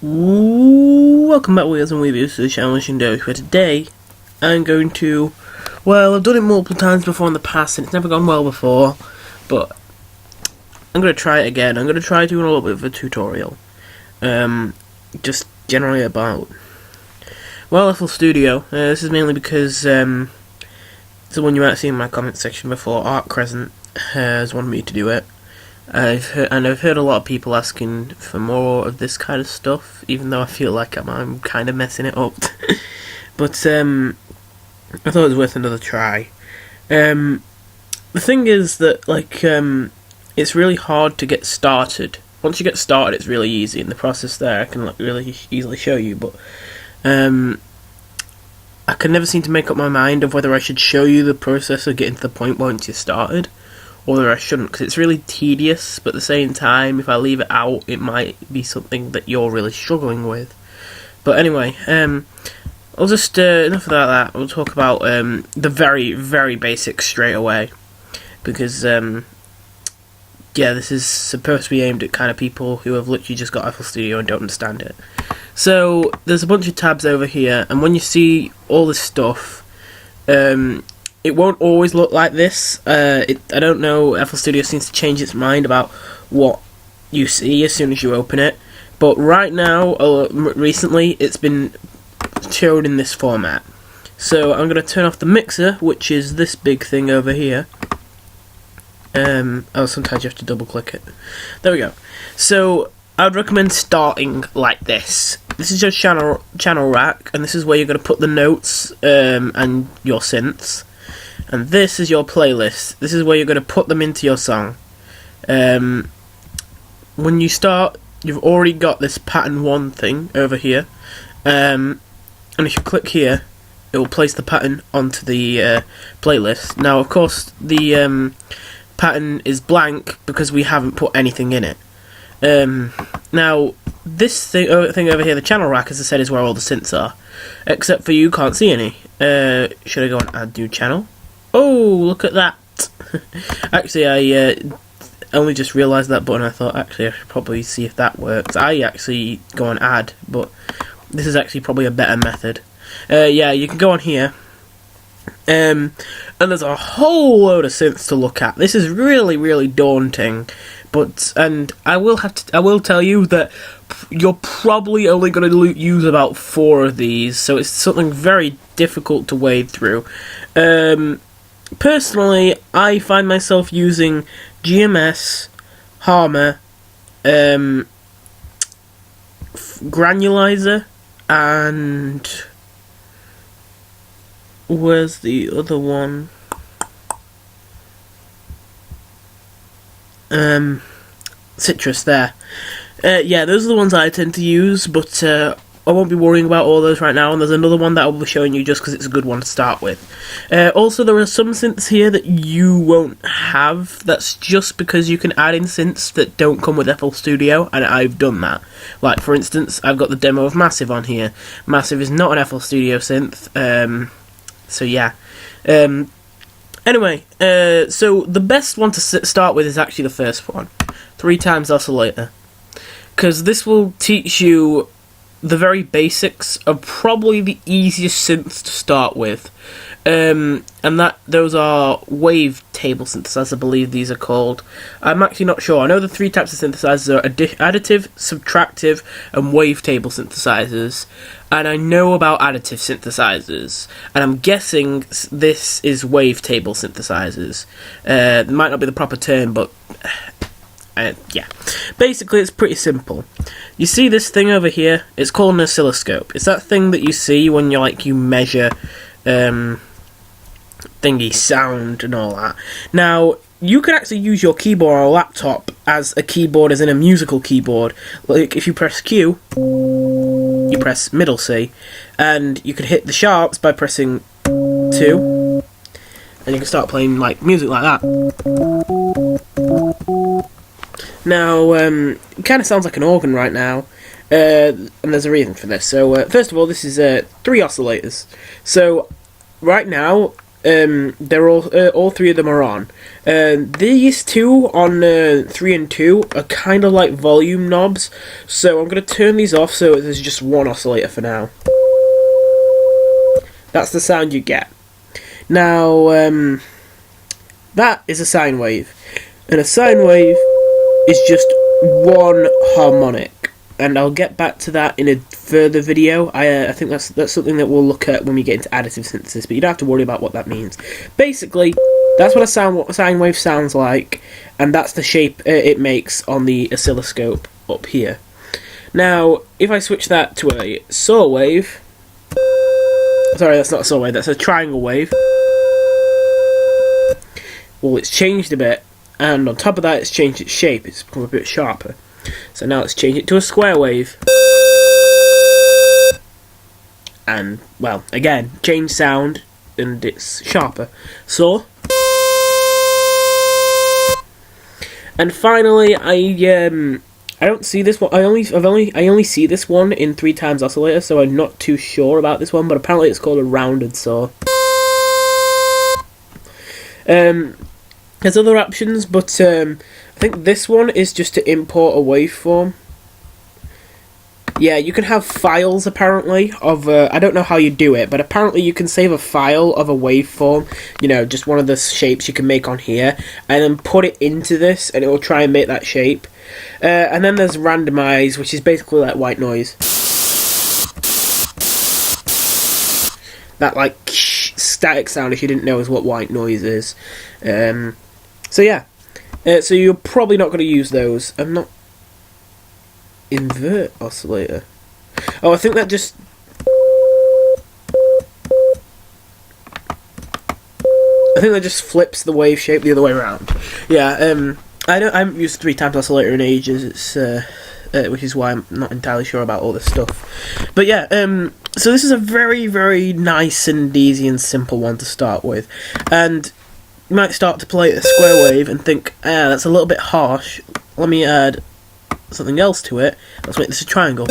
Welcome back, Wheels and Weavies, to the channel Legendary, where today I'm going to, well, I've done it multiple times before in the past and it's never gone well before, but I'm going to try it again. I'm going to try doing a little bit of a tutorial, just generally about, well, FL Studio. This is mainly because, the one you might see in my comment section before, Art Crescent has wanted me to do it. I've heard a lot of people asking for more of this kind of stuff, even though I feel like I'm kind of messing it up. But I thought it was worth another try. The thing is that it's really hard to get started. Once you get started, it's really easy. In the process there, I can really easily show you, but I can never seem to make up my mind of whether I should show you the process of getting to the point once you started, or whether I shouldn't, because it's really tedious, but at the same time, if I leave it out, it might be something that you're really struggling with. But anyway, I'll just, enough about that, we'll talk about the very, very basics straight away, because, yeah, this is supposed to be aimed at kind of people who have literally just got FL Studio and don't understand it. So, there's a bunch of tabs over here, and when you see all this stuff, it won't always look like this. I don't know, FL Studio seems to change its mind about what you see as soon as you open it. But right now, recently, it's been shown in this format. So I'm going to turn off the mixer, which is this big thing over here. Oh, sometimes you have to double click it. There we go. So I would recommend starting like this. This is your channel rack, and this is where you're going to put the notes and your synths. And this is your playlist. This is where you're going to put them into your song. When you start, you've already got this pattern 1 thing over here. And if you click here, it will place the pattern onto the playlist. Now, of course, the pattern is blank because we haven't put anything in it. Now, this thing over here, the channel rack, as I said, is where all the synths are. Except for you can't see any. Should I go and add new channel? Oh, look at that! Actually, I only just realised that button. I thought, actually, I should probably see if that works. I actually go and add, but this is actually probably a better method. Yeah, you can go on here, and there's a whole load of synths to look at. This is really, really daunting, and I will tell you that you're probably only going to use about 4 of these, so it's something very difficult to wade through. Personally, I find myself using GMS, Harmer, Granulizer, and where's the other one? Citrus, there. Yeah, those are the ones I tend to use, but I won't be worrying about all those right now, and there's another one that I'll be showing you just because it's a good one to start with. Also, there are some synths here that you won't have. That's just because you can add in synths that don't come with FL Studio, and I've done that. Like, for instance, I've got the demo of Massive on here. Massive is not an FL Studio synth, so yeah. Anyway, so the best one to start with is actually the first one, 3 times oscillator, because this will teach you the very basics of probably the easiest synths to start with, and those are wavetable synthesizers, I believe these are called. I'm actually not sure. I know the 3 types of synthesizers are additive, subtractive, and wavetable synthesizers, and I know about additive synthesizers, and I'm guessing this is wavetable synthesizers. It might not be the proper term, but yeah. Basically, it's pretty simple. You see this thing over here? It's called an oscilloscope. It's that thing that you see when you measure thingy sound and all that. Now, you can actually use your keyboard on a laptop as a keyboard, as in a musical keyboard. Like, if you press Q, you press middle C, and you can hit the sharps by pressing 2, and you can start playing music like that. Now, it kind of sounds like an organ right now, and there's a reason for this. So, first of all, this is 3 oscillators. So, right now, they're all three of them are on. These two on 3 and 2 are kind of like volume knobs, so I'm going to turn these off so there's just one oscillator for now. That's the sound you get. Now, that is a sine wave, and a sine wave is just one harmonic. And I'll get back to that in a further video. I think that's something that we'll look at when we get into additive synthesis, but you don't have to worry about what that means. Basically, that's what a sine wave sounds like, and that's the shape it makes on the oscilloscope up here. Now, if I switch that to a saw wave... Sorry, that's not a saw wave, that's a triangle wave. Well, it's changed a bit, and on top of that, it's changed its shape. It's become a bit sharper. So now let's change it to a square wave. And, well, again, change sound, and it's sharper. So, and finally, I don't see this one. I only see this one in 3 times oscillator, so I'm not too sure about this one. But apparently, it's called a rounded saw. There's other options, but I think this one is just to import a waveform. Yeah, you can have files, apparently, of... I don't know how you do it, but apparently you can save a file of a waveform, you know, just one of the shapes you can make on here, and then put it into this, and it will try and make that shape. And then there's randomize, which is basically like white noise. That, like, static sound, if you didn't know, is what white noise is. So yeah, so you're probably not going to use those. I'm not... Invert oscillator. Oh, I think that just... I think that just flips the wave shape the other way around. Yeah, I haven't used 3 times oscillator in ages. It's which is why I'm not entirely sure about all this stuff. But yeah, so this is a very, very nice and easy and simple one to start with, and you might start to play a square wave and think, that's a little bit harsh, let me add something else to it, let's make this a triangle.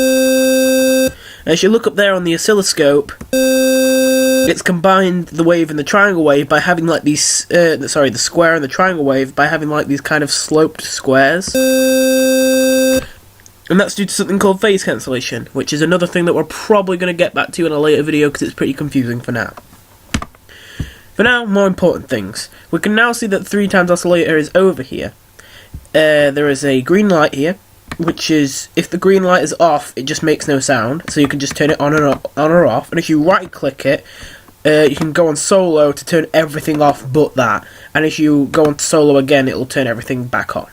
As you look up there on the oscilloscope, it's combined the wave and the triangle wave by having like these, the square and the triangle wave by having like these kind of sloped squares. And that's due to something called phase cancellation, which is another thing that we're probably going to get back to in a later video because it's pretty confusing for now. For now, more important things. We can now see that 3 times oscillator is over here. There is a green light here, which is, if the green light is off, it just makes no sound, so you can just turn it on or off, and if you right click it, you can go on solo to turn everything off but that, and if you go on solo again, it will turn everything back on.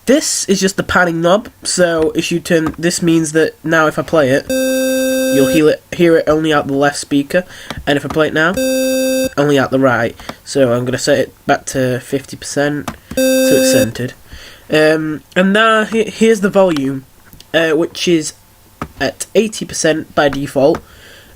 This is just the panning knob, so if you turn, this means that now if I play it, you'll hear it only out the left speaker, and if I play it now, only out the right. So I'm going to set it back to 50%, so it's centered. And now here's the volume, which is at 80% by default,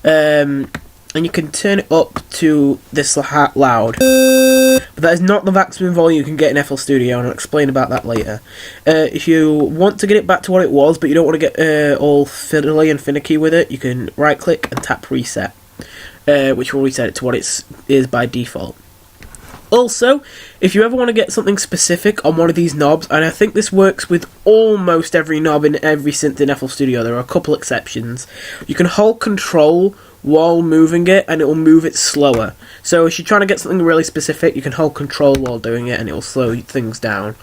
and you can turn it up to this loud. But that is not the maximum volume you can get in FL Studio, and I'll explain about that later. If you want to get it back to what it was, but you don't want to get all fiddly and finicky with it, you can right click and tap reset, which will reset it to what it is by default. Also, if you ever want to get something specific on one of these knobs, and I think this works with almost every knob in every synth in FL Studio, there are a couple exceptions, you can hold control while moving it and it will move it slower. So if you're trying to get something really specific, you can hold control while doing it and it will slow things down.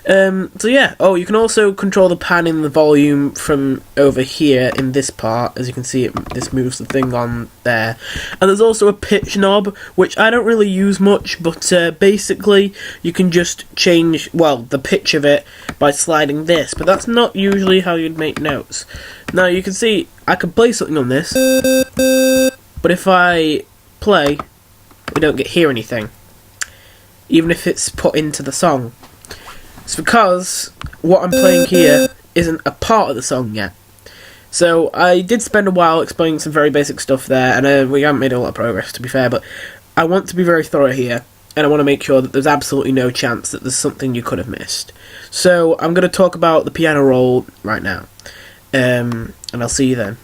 So yeah, you can also control the pan and the volume from over here in this part. As you can see, this moves the thing on there. And there's also a pitch knob, which I don't really use much, but basically you can just change, the pitch of it by sliding this, but that's not usually how you'd make notes. Now you can see, I can play something on this, but if I play, we don't hear anything, even if it's put into the song. It's because what I'm playing here isn't a part of the song yet. So I did spend a while explaining some very basic stuff there, and we haven't made a lot of progress, to be fair, but I want to be very thorough here, and I want to make sure that there's absolutely no chance that there's something you could have missed. So I'm going to talk about the piano roll right now, and I'll see you then.